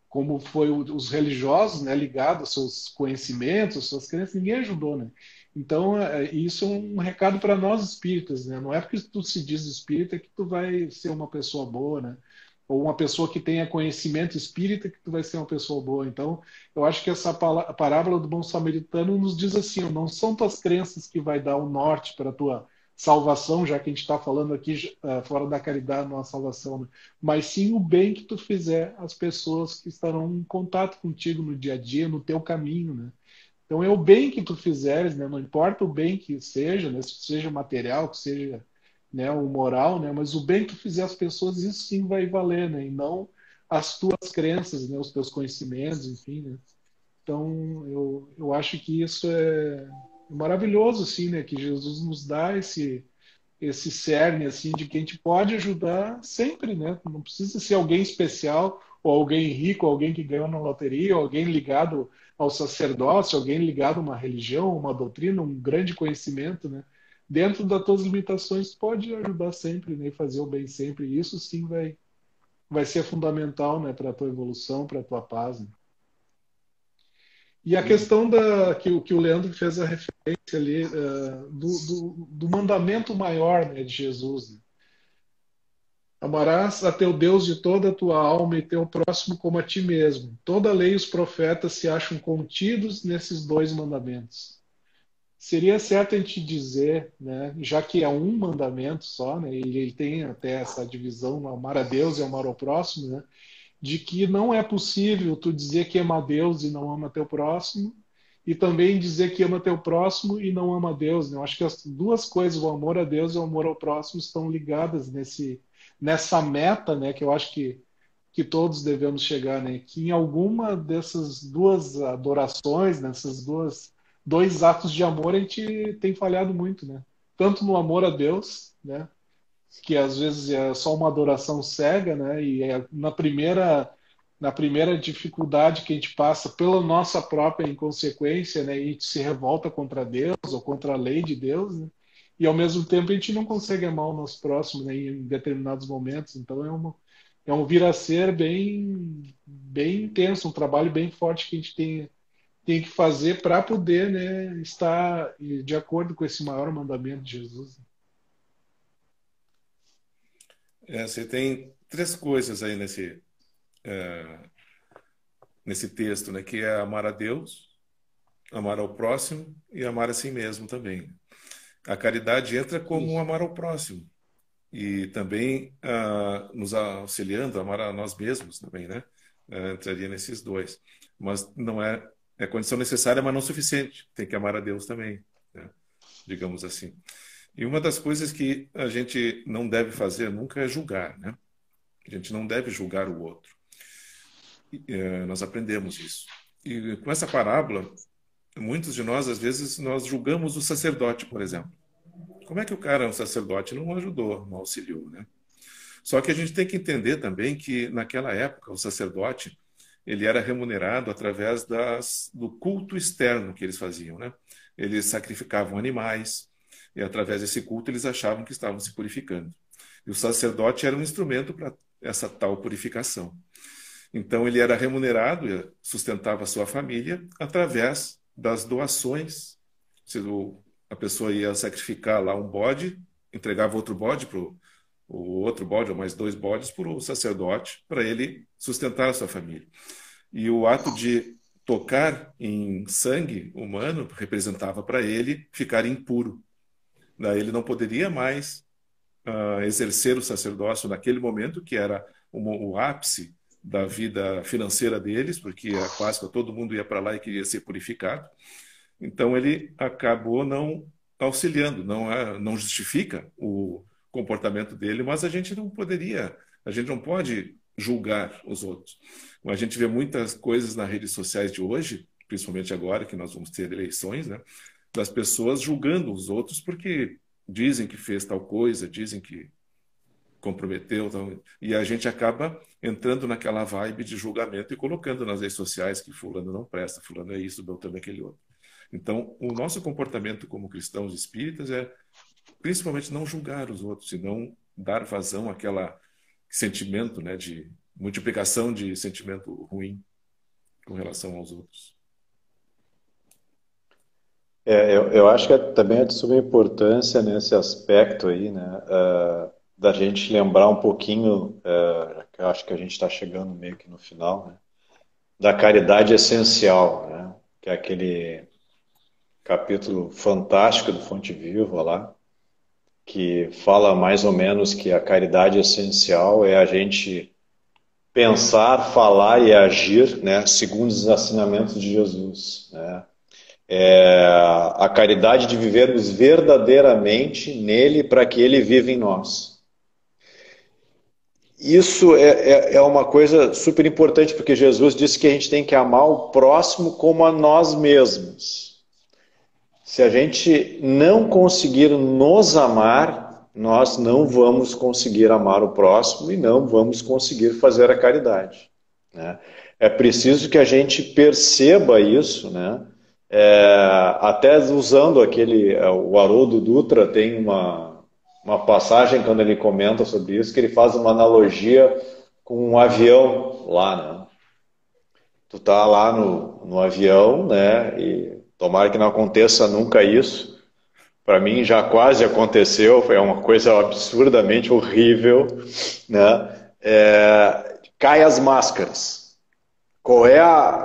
Como foi os religiosos, né, ligados aos seus conhecimentos, às suas crenças, ninguém ajudou, né? Então, isso é um recado para nós espíritas, né? Não é porque tu se diz espírita que tu vai ser uma pessoa boa, né? Ou uma pessoa que tenha conhecimento espírita que tu vai ser uma pessoa boa. Então, eu acho que essa parábola do bom samaritano nos diz assim, ó, não são tuas crenças que vai dar o norte para a tua salvação, já que a gente está falando aqui fora da caridade, não a salvação, né? Mas sim o bem que tu fizer às pessoas que estarão em contato contigo no dia a dia, no teu caminho, né? Então é o bem que tu fizeres, né? Não importa o bem que seja, né? Se seja material, que seja, né, o moral, né? Mas o bem que tu fizer às pessoas, isso sim vai valer, né? E não as tuas crenças, né? Os teus conhecimentos, enfim, né? Então eu acho que isso é maravilhoso, assim, né? Que Jesus nos dá esse cerne assim de que a gente pode ajudar sempre, né? Não precisa ser alguém especial ou alguém rico, alguém que ganhou na loteria, ou alguém ligado ao sacerdócio, alguém ligado a uma religião, uma doutrina, um grande conhecimento, né? Dentro das tuas limitações, pode ajudar sempre, né? E fazer o bem sempre. E isso sim vai ser fundamental, né? Para a tua evolução, para a tua paz. Né? E a questão que o Leandro fez a referência ali do mandamento maior, né, de Jesus. Né? Amarás a teu Deus de toda a tua alma e teu próximo como a ti mesmo. Toda a lei e os profetas se acham contidos nesses dois mandamentos. Seria certo a gente dizer, né, já que é um mandamento só, né, e ele tem até essa divisão, amar a Deus e amar ao próximo, né, de que não é possível tu dizer que ama a Deus e não ama teu próximo, e também dizer que ama teu próximo e não ama a Deus. Né? Eu acho que as duas coisas, o amor a Deus e o amor ao próximo, estão ligadas nessa meta, né, que eu acho que todos devemos chegar, né, que em alguma dessas duas adorações, nessas dois atos de amor, a gente tem falhado muito, né? Tanto no amor a Deus, né, que às vezes é só uma adoração cega, né? E na primeira dificuldade que a gente passa pela nossa própria inconsequência, né? E a gente se revolta contra Deus ou contra a lei de Deus, né? E ao mesmo tempo a gente não consegue amar o nosso próximo, né, em determinados momentos. Então é um vir a ser bem bem intenso, um trabalho bem forte que a gente tem que fazer para poder, né, estar de acordo com esse maior mandamento de Jesus. Você tem três coisas aí nesse texto, né? Que é amar a Deus, amar ao próximo e amar a si mesmo também. A caridade entra como amar ao próximo e também nos auxiliando a amar a nós mesmos também, né? Entraria nesses dois. Mas não é condição necessária, mas não suficiente. Tem que amar a Deus também. Né? digamos assim. E uma das coisas que a gente não deve fazer nunca é julgar, né? A gente não deve julgar o outro. Nós aprendemos isso. E com essa parábola, muitos de nós, às vezes, nós julgamos o sacerdote, por exemplo. Como é que o cara, um sacerdote, não ajudou, não auxiliou, né? Só que a gente tem que entender também que, naquela época, o sacerdote ele era remunerado através do culto externo que eles faziam, né? Eles sacrificavam animais, e através desse culto eles achavam que estavam se purificando. E o sacerdote era um instrumento para essa tal purificação. Então ele era remunerado, sustentava a sua família através das doações. Se a pessoa ia sacrificar lá um bode, entregava outro bode para o outro bode, ou mais 2 bodes, para o sacerdote, para ele sustentar a sua família. E o ato de tocar em sangue humano representava para ele ficar impuro. Daí ele não poderia mais exercer o sacerdócio naquele momento, que era o ápice da vida financeira deles, porque a Páscoa todo mundo ia para lá e queria ser purificado. Então ele acabou não auxiliando, não justifica o comportamento dele, mas a gente não pode julgar os outros. A gente vê muitas coisas nas redes sociais de hoje, principalmente agora que nós vamos ter eleições, né, das pessoas julgando os outros porque dizem que fez tal coisa, dizem que comprometeu, e a gente acaba entrando naquela vibe de julgamento e colocando nas redes sociais que fulano não presta, fulano é isso, beltrano é aquele outro. Então, o nosso comportamento como cristãos espíritas é principalmente não julgar os outros e não dar vazão àquele sentimento, né, de multiplicação de sentimento ruim com relação aos outros. Eu acho que também é de suma importância nesse aspecto aí, né, da gente lembrar um pouquinho, que eu acho que a gente está chegando meio que no final, né, da caridade essencial, né, que é aquele capítulo fantástico do Fonte Viva lá, que fala mais ou menos que a caridade essencial é a gente pensar, falar e agir, né, segundo os ensinamentos de Jesus, né? A caridade de vivermos verdadeiramente nele para que ele viva em nós. Isso é uma coisa super importante, porque Jesus disse que a gente tem que amar o próximo como a nós mesmos. Se a gente não conseguir nos amar, nós não vamos conseguir amar o próximo e não vamos conseguir fazer a caridade, né? É preciso que a gente perceba isso, né? Até usando o Haroldo Dutra tem uma passagem quando ele comenta sobre isso, que ele faz uma analogia com um avião lá, né? Tu tá lá no avião, né? E tomara que não aconteça nunca isso. Para mim já quase aconteceu, foi uma coisa absurdamente horrível, né? Cai as máscaras.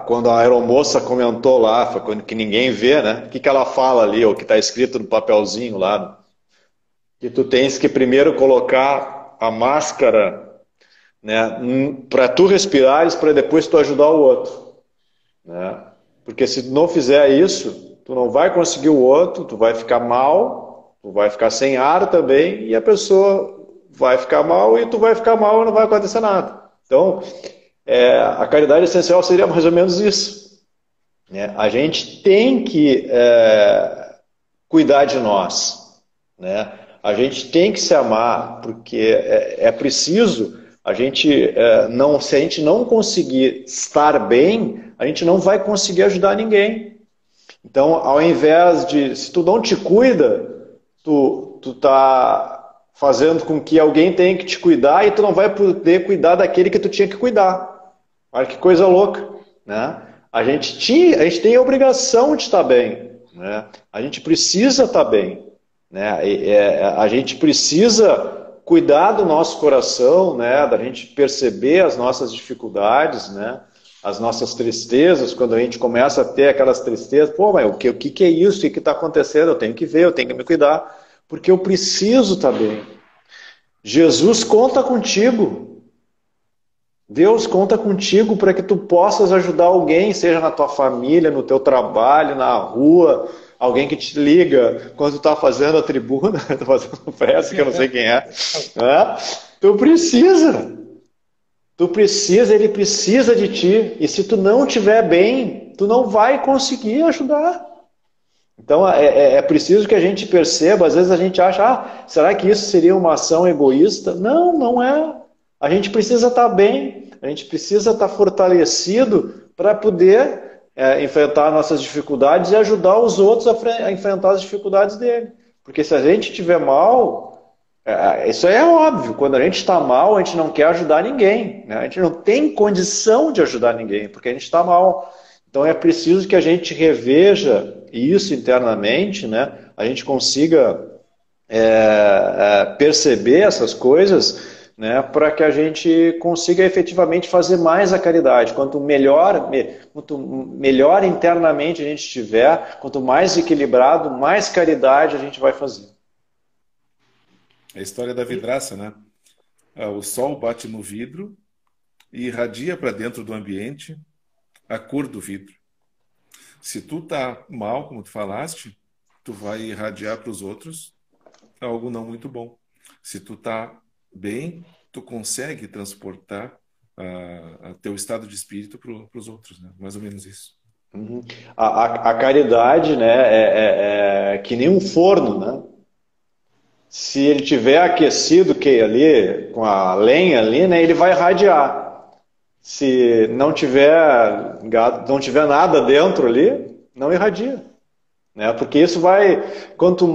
Quando a aeromoça comentou lá, foi quando que ninguém vê, né? O que ela fala ali, ou que está escrito no papelzinho lá, que tu tens que primeiro colocar a máscara, né, para tu respirares, para depois tu ajudar o outro, né? Porque se tu não fizer isso, tu não vai conseguir o outro, tu vai ficar mal, tu vai ficar sem ar também, e a pessoa vai ficar mal e tu vai ficar mal e não vai acontecer nada. Então, a caridade essencial seria mais ou menos isso, né? A gente tem que cuidar de nós, né? A gente tem que se amar, porque é preciso, se a gente não conseguir estar bem, a gente não vai conseguir ajudar ninguém. Então, ao invés se tu não te cuida, tu tá fazendo com que alguém tenha que te cuidar e tu não vai poder cuidar daquele que tu tinha que cuidar. Olha que coisa louca, né? A gente tem a obrigação de estar bem, né? A gente precisa estar bem, né? A gente precisa cuidar do nosso coração, né? Da gente perceber as nossas dificuldades, né? As nossas tristezas, quando a gente começa a ter aquelas tristezas, pô, mas o que é isso? O que está acontecendo? Eu tenho que ver, eu tenho que me cuidar, porque eu preciso estar bem. Jesus conta contigo. Deus conta contigo para que tu possas ajudar alguém, seja na tua família, no teu trabalho, na rua, alguém que te liga quando tu tá fazendo a tribuna, tá fazendo prece, que eu não sei quem é, né? Tu precisa. Tu precisa, ele precisa de ti. E se tu não estiver bem, tu não vai conseguir ajudar. Então é preciso que a gente perceba, às vezes a gente acha, será que isso seria uma ação egoísta? Não, não é. A gente precisa estar bem, a gente precisa estar fortalecido para poder enfrentar nossas dificuldades e ajudar os outros a enfrentar as dificuldades dele. Porque se a gente estiver mal, isso aí é óbvio, quando a gente está mal, a gente não quer ajudar ninguém, né? A gente não tem condição de ajudar ninguém, porque a gente está mal. Então é preciso que a gente reveja isso internamente, né? A gente consiga perceber essas coisas, né? Para que a gente consiga efetivamente fazer mais a caridade. Quanto melhor internamente a gente estiver, quanto mais equilibrado, mais caridade a gente vai fazer. É a história da vidraça, né? O sol bate no vidro e irradia para dentro do ambiente a cor do vidro. Se tu tá mal, como tu falaste, tu vai irradiar para os outros algo não muito bom. Se tu tá bem, tu consegue transportar teu estado de espírito para os outros, né? Mais ou menos isso. Uhum. A caridade, né, é que nem um forno, né? Se ele tiver aquecido que ali com a lenha ali, né, ele vai irradiar. Se não tiver nada dentro ali, não irradia, né? Porque isso vai, quanto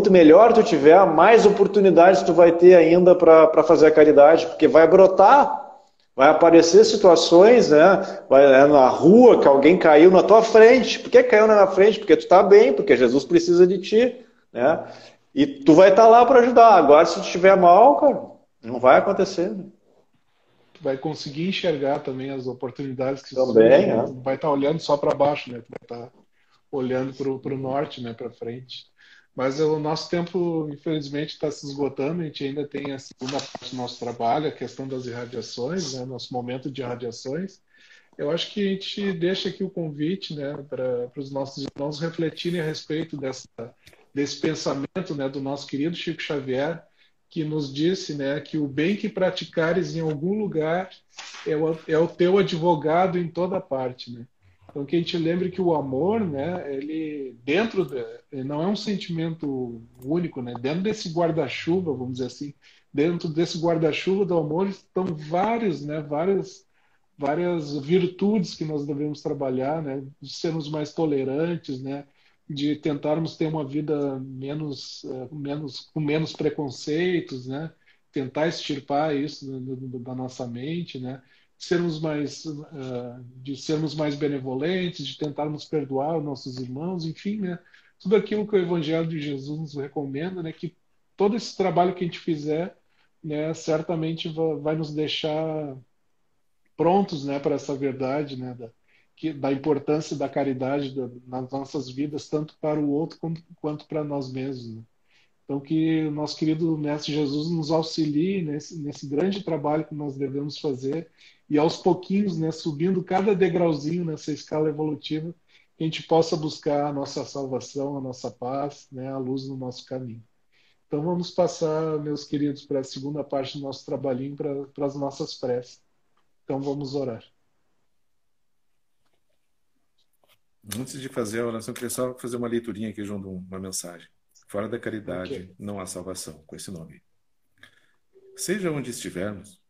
melhor tu tiver, mais oportunidades tu vai ter ainda para fazer a caridade, porque vai brotar, vai aparecer situações, né? Na rua que alguém caiu na tua frente. Por que caiu na frente? Porque tu está bem, porque Jesus precisa de ti, né? E tu vai estar lá para ajudar. Agora, se tu estiver mal, cara, não vai acontecer, né? Vai conseguir enxergar também as oportunidades que Também, surgem, né? né? Tu não vai estar olhando só para baixo, né? Tu vai estar olhando para o norte, né? Para frente. Mas o nosso tempo, infelizmente, está se esgotando. A gente ainda tem a segunda parte do nosso trabalho, a questão das irradiações, né? Nosso momento de irradiações. Eu acho que a gente deixa aqui o convite, né, para os nossos irmãos refletirem a respeito desse pensamento, né, do nosso querido Chico Xavier, que nos disse, né, que o bem que praticares em algum lugar é o teu advogado em toda parte, né? Então que a gente lembre que o amor, né, ele não é um sentimento único, né? Dentro desse guarda-chuva, vamos dizer assim, dentro desse guarda-chuva do amor estão várias virtudes que nós devemos trabalhar, né? De sermos mais tolerantes, né? De tentarmos ter uma vida com menos preconceitos, né? Tentar extirpar isso da nossa mente, né? De sermos mais benevolentes, de tentarmos perdoar os nossos irmãos, enfim, né? Tudo aquilo que o Evangelho de Jesus nos recomenda, né? Que todo esse trabalho que a gente fizer, né? Certamente vai nos deixar prontos, né, para essa verdade, né, da importância da caridade nas nossas vidas, tanto para o outro quanto para nós mesmos, né? Então, que o nosso querido Mestre Jesus nos auxilie nesse grande trabalho que nós devemos fazer e aos pouquinhos, né, subindo cada degrauzinho nessa escala evolutiva, que a gente possa buscar a nossa salvação, a nossa paz, né, a luz no nosso caminho. Então, vamos passar, meus queridos, para a segunda parte do nosso trabalhinho, para as nossas preces. Então, vamos orar. Antes de fazer a oração, eu queria só fazer uma leiturinha aqui junto uma mensagem. Fora da caridade, Okay. não há salvação, com esse nome. Seja onde estivermos,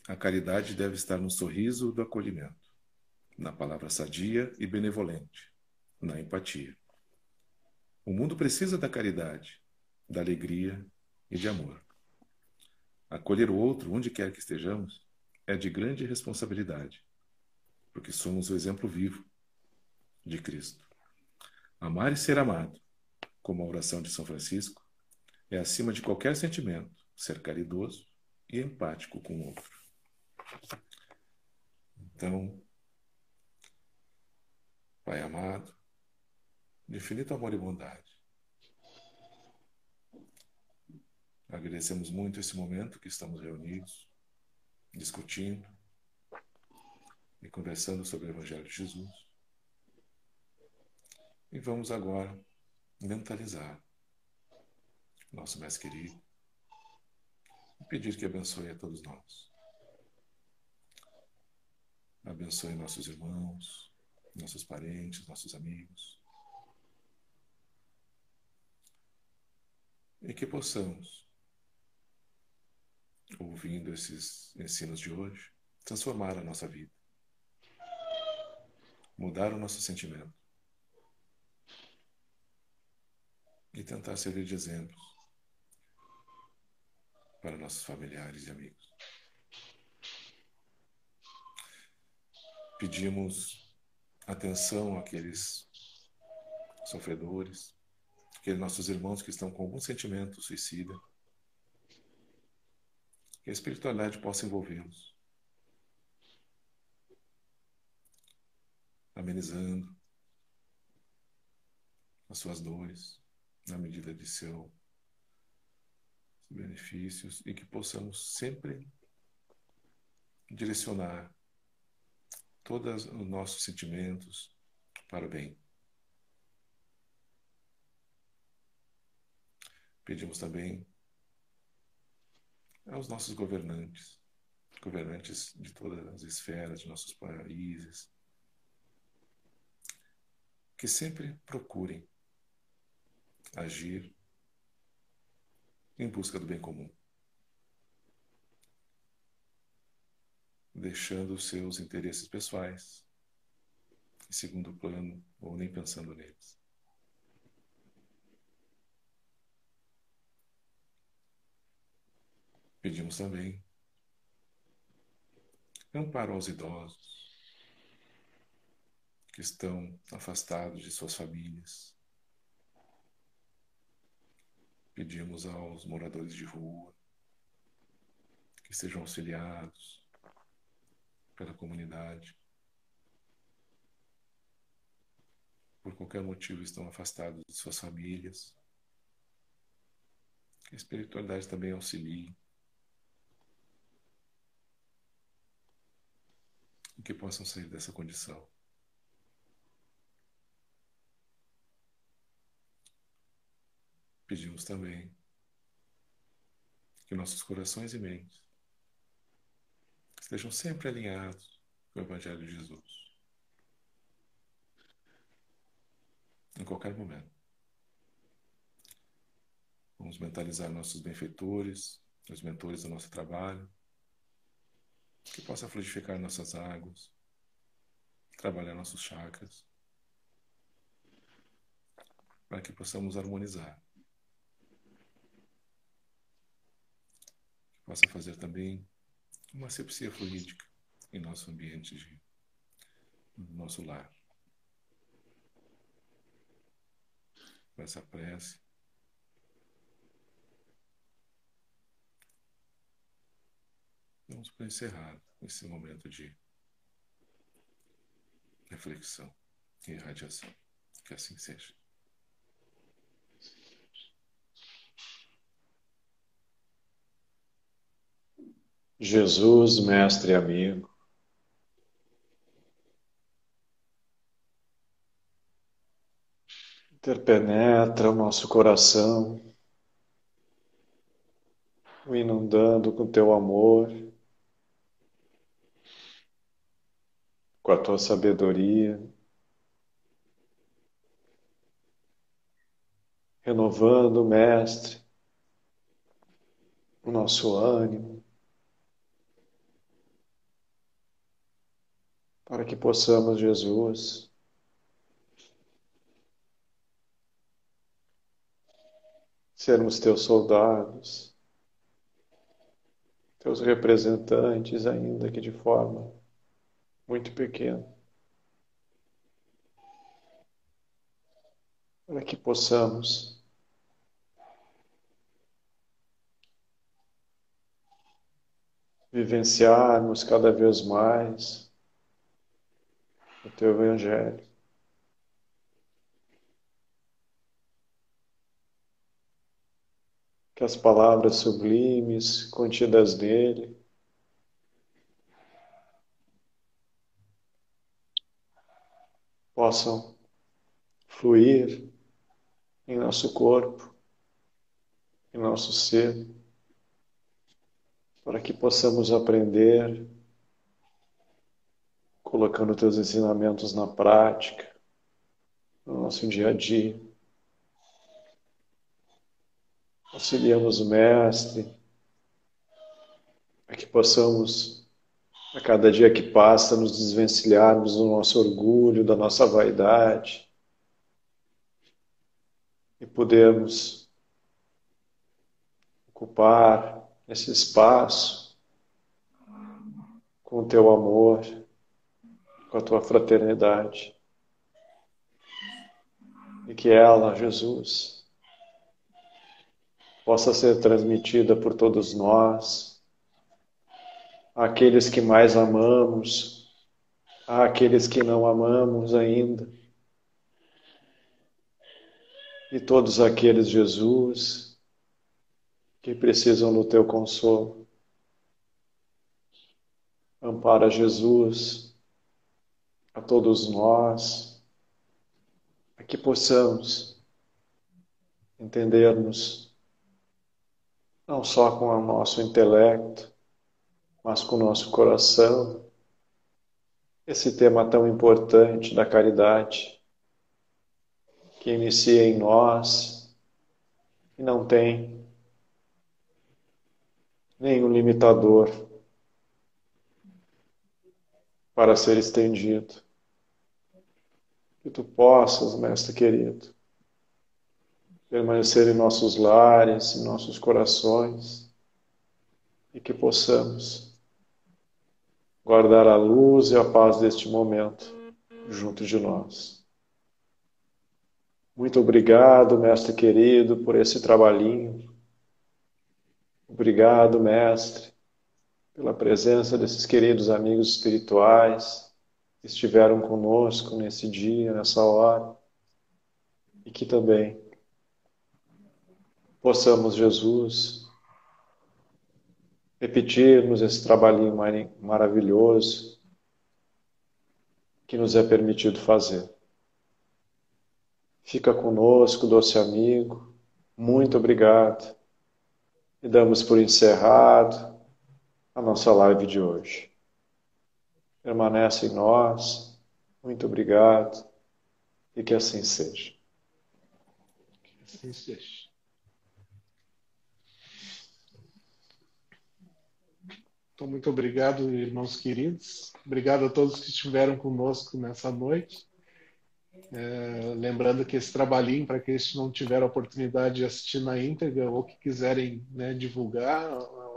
a caridade deve estar no sorriso do acolhimento, na palavra sadia e benevolente, na empatia. O mundo precisa da caridade, da alegria e de amor. Acolher o outro, onde quer que estejamos, é de grande responsabilidade, porque somos o exemplo vivo de Cristo. Amar e ser amado, como a oração de São Francisco, é acima de qualquer sentimento ser caridoso e empático com o outro. Então, Pai amado, de infinito amor e bondade, agradecemos muito esse momento que estamos reunidos, discutindo e conversando sobre o Evangelho de Jesus. E vamos agora mentalizar nosso mestre querido e pedir que abençoe a todos nós. Abençoe nossos irmãos, nossos parentes, nossos amigos. E que possamos, ouvindo esses ensinos de hoje, transformar a nossa vida, mudar o nosso sentimento e tentar servir de exemplos para nossos familiares e amigos. Pedimos atenção àqueles sofredores, aqueles nossos irmãos que estão com algum sentimento suicida, que a espiritualidade possa envolvê-los, amenizando as suas dores na medida de seus benefícios e que possamos sempre direcionar todos os nossos sentimentos para o bem. Pedimos também aos nossos governantes de todas as esferas de nossos países, que sempre procurem agir em busca do bem comum, deixando os seus interesses pessoais em segundo plano ou nem pensando neles. Pedimos também amparo aos idosos que estão afastados de suas famílias. Pedimos aos moradores de rua que sejam auxiliados pela comunidade. Por qualquer motivo estão afastados de suas famílias. Que a espiritualidade também auxilie. E que possam sair dessa condição. Pedimos também que nossos corações e mentes estejam sempre alinhados com o Evangelho de Jesus. Em qualquer momento. Vamos mentalizar nossos benfeitores, os mentores do nosso trabalho, que possa fluidificar nossas águas, trabalhar nossos chakras, para que possamos harmonizar. Que possa fazer também uma asepsia fluídica em nosso ambiente, no nosso lar. Com essa prece, vamos para encerrar esse momento de reflexão e irradiação. Que assim seja. Jesus, mestre e amigo, interpenetra o nosso coração, o inundando com teu amor, com a tua sabedoria, renovando, mestre, o nosso ânimo, para que possamos, Jesus, sermos teus soldados, teus representantes, ainda que de forma muito pequena, para que possamos vivenciarmos cada vez mais o teu Evangelho. Que as palavras sublimes contidas nele possam fluir em nosso corpo, em nosso ser, para que possamos aprender, colocando teus ensinamentos na prática, no nosso dia a dia. Auxiliamos o Mestre, para que possamos, a cada dia que passa, nos desvencilharmos do nosso orgulho, da nossa vaidade, e podermos ocupar esse espaço com o teu amor, com a tua fraternidade. E que ela, Jesus, possa ser transmitida por todos nós, àqueles que mais amamos, àqueles que não amamos ainda, e todos aqueles, Jesus, que precisam do teu consolo. Ampara, Jesus, a todos nós, a que possamos entendermos não só com o nosso intelecto, mas com o nosso coração, esse tema tão importante da caridade, que inicia em nós e não tem nenhum limitador para ser estendido. Que tu possas, Mestre querido, permanecer em nossos lares, em nossos corações, e que possamos guardar a luz e a paz deste momento junto de nós. Muito obrigado, Mestre querido, por esse trabalhinho. Obrigado, Mestre, pela presença desses queridos amigos espirituais que estiveram conosco nesse dia, nessa hora, e que também possamos, Jesus, repetirmos esse trabalhinho maravilhoso que nos é permitido fazer. Fica conosco, doce amigo, muito obrigado, e damos por encerrado a nossa live de hoje. Permanece em nós, muito obrigado, e que assim seja. Que assim seja. Então, muito obrigado, irmãos queridos. Obrigado a todos que estiveram conosco nessa noite. Lembrando que esse trabalhinho, para aqueles que não tiveram a oportunidade de assistir na íntegra ou que quiserem, né, divulgar,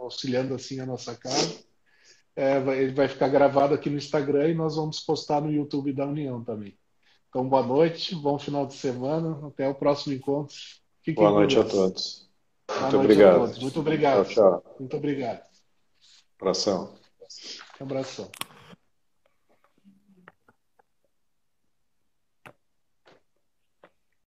auxiliando assim a nossa casa, ele vai ficar gravado aqui no Instagram e nós vamos postar no YouTube da União também. Então, boa noite, bom final de semana, até o próximo encontro. Fiquem Boa noite com a Deus. todos. Boa noite a todos. Muito obrigado. Tchau, tchau. Muito obrigado. Abração. Abração.